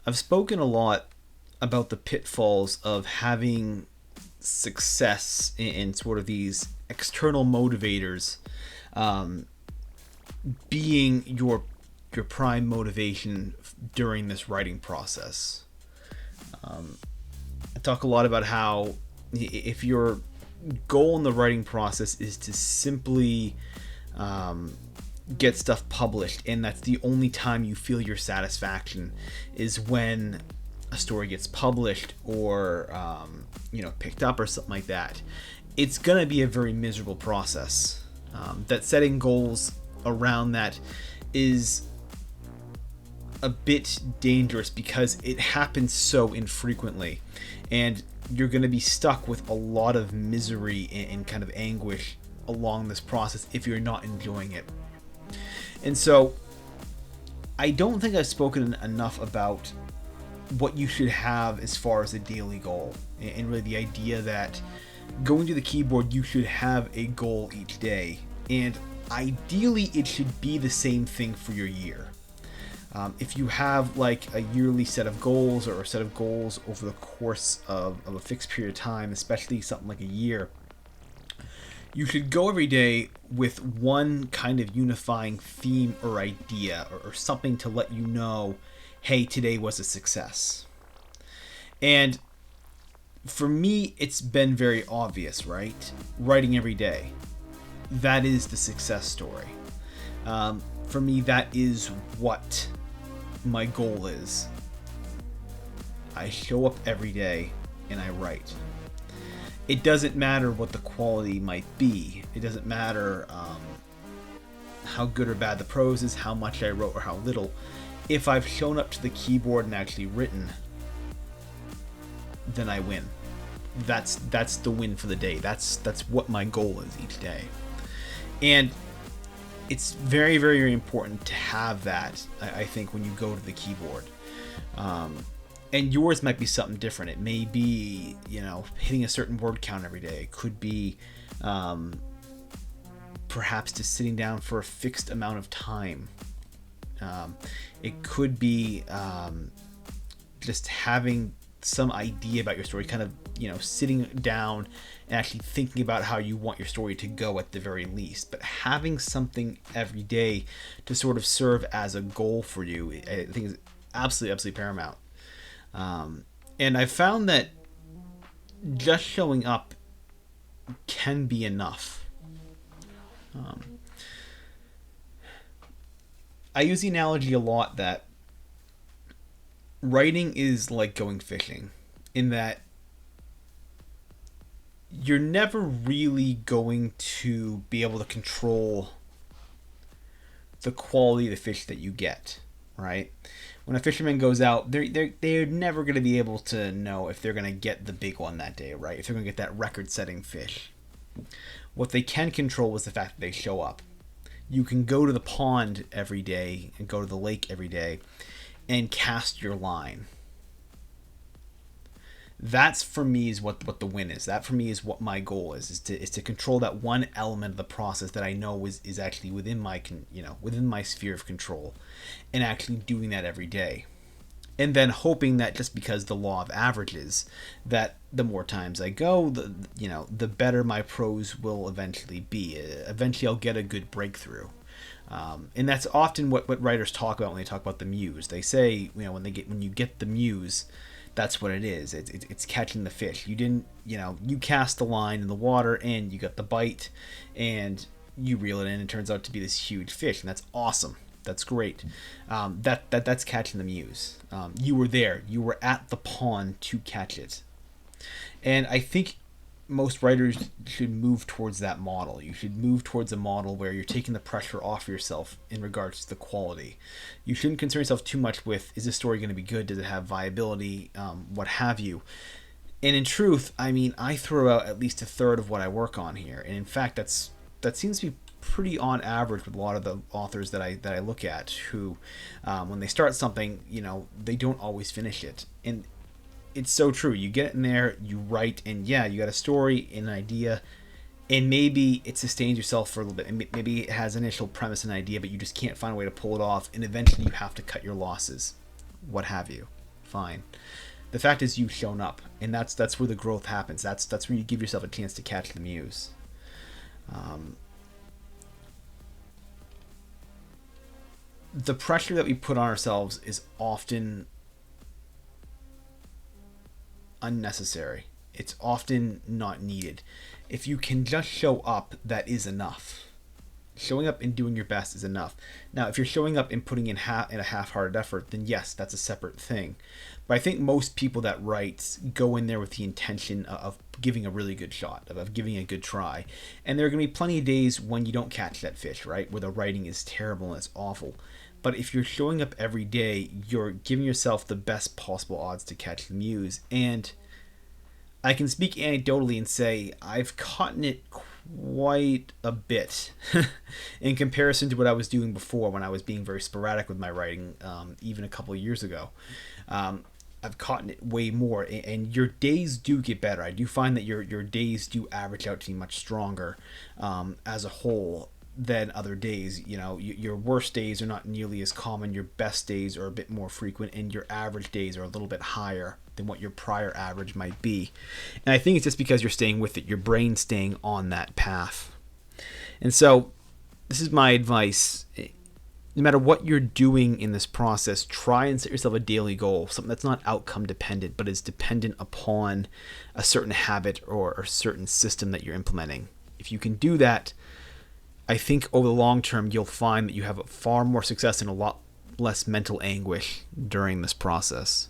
I've spoken a lot about the pitfalls of having success in sort of these external motivators um, being your prime motivation during this writing process. I talk a lot about how if your goal in the writing process is to simply um, get stuff published, and that's the only time you feel your satisfaction is when a story gets published or picked up or something like that, it's gonna be a very miserable process. That setting goals around that is a bit dangerous because it happens so infrequently, and you're going to be stuck with a lot of misery and kind of anguish along this process if you're not enjoying it. And so I don't think I've spoken enough about what you should have as far as a daily goal, and really the idea that going to the keyboard, you should have a goal each day, and ideally it should be the same thing for your year. If you have like a yearly set of goals or a set of goals over the course of a fixed period of time, especially something like a year, you should go every day with one kind of unifying theme or idea, or something to let you know, hey, today was a success. And for me, it's been very obvious, right? Writing every day. That is the success story. For me, that is what my goal is. I show up every day and I write. It doesn't matter what the quality might be. It doesn't matter how good or bad the prose is, how much I wrote or how little. If I've shown up to the keyboard and actually written, then I win. That's the win for the day. That's what my goal is each day. And it's very, very, very important to have that, I think, when you go to the keyboard. And yours might be something different. It may be, hitting a certain word count every day. It could be perhaps just sitting down for a fixed amount of time. It could be just having some idea about your story, kind of, sitting down and actually thinking about how you want your story to go at the very least. But having something every day to sort of serve as a goal for you, I think is absolutely, absolutely paramount. And I found that just showing up can be enough. I use the analogy a lot that writing is like going fishing, in that you're never really going to be able to control the quality of the fish that you get, right? When a fisherman goes out, they're never going to be able to know if they're going to get the big one that day, right? If they're going to get that record-setting fish. What they can control is the fact that they show up. You can go to the pond every day and go to the lake every day and cast your line. That's for me is what the win is. That for me is what my goal is to control that one element of the process that I know is actually within my sphere of control, and actually doing that every day. And then hoping that, just because the law of averages, that the more times I go, the better my prose will eventually be. Eventually I'll get a good breakthrough. And that's often what writers talk about when they talk about the muse. They say, when you get the muse, that's what it is. It's catching the fish. You didn't, you cast the line in the water and you got the bite, and you reel it in, and it turns out to be this huge fish, and that's awesome. That's great. That's catching the muse. You were there. You were at the pond to catch it. And I think most writers should move towards that model. You should move towards a model where you're taking the pressure off yourself in regards to the quality. You shouldn't concern yourself too much with, is this story going to be good? Does it have viability? What have you? And in truth, I throw out at least a third of what I work on here. And in fact, that seems to be pretty on average with a lot of the authors that I look at, who, when they start something, they don't always finish it. And it's so true. You get in there, you write, and yeah, you got a story, an idea, and maybe it sustains yourself for a little bit, and maybe it has an initial premise and idea, but you just can't find a way to pull it off, and eventually you have to cut your losses, what have you. fine. The fact is you've shown up, and that's where the growth happens. That's where you give yourself a chance to catch the muse. The pressure that we put on ourselves is often unnecessary. It's often not needed. If you can just show up, that is enough. Showing up and doing your best is enough. Now, if you're showing up and putting in a half-hearted effort, then yes, that's a separate thing. But I think most people that write go in there with the intention of giving a really good shot, of giving a good try. And there are going to be plenty of days when you don't catch that fish, right? Where the writing is terrible and it's awful. But if you're showing up every day, you're giving yourself the best possible odds to catch the muse. And I can speak anecdotally and say I've caught it quite a bit in comparison to what I was doing before when I was being very sporadic with my writing, even a couple of years ago. I've caught it way more, and your days do get better. I do find that your days do average out to be much stronger as a whole than other days. You know, your worst days are not nearly as common. Your best days are a bit more frequent, and your average days are a little bit higher than what your prior average might be. And I think it's just because you're staying with it, your brain's staying on that path. And so this is my advice. No matter what you're doing in this process, try and set yourself a daily goal, something that's not outcome dependent, but is dependent upon a certain habit or a certain system that you're implementing. If you can do that, I think over the long term, you'll find that you have far more success and a lot less mental anguish during this process.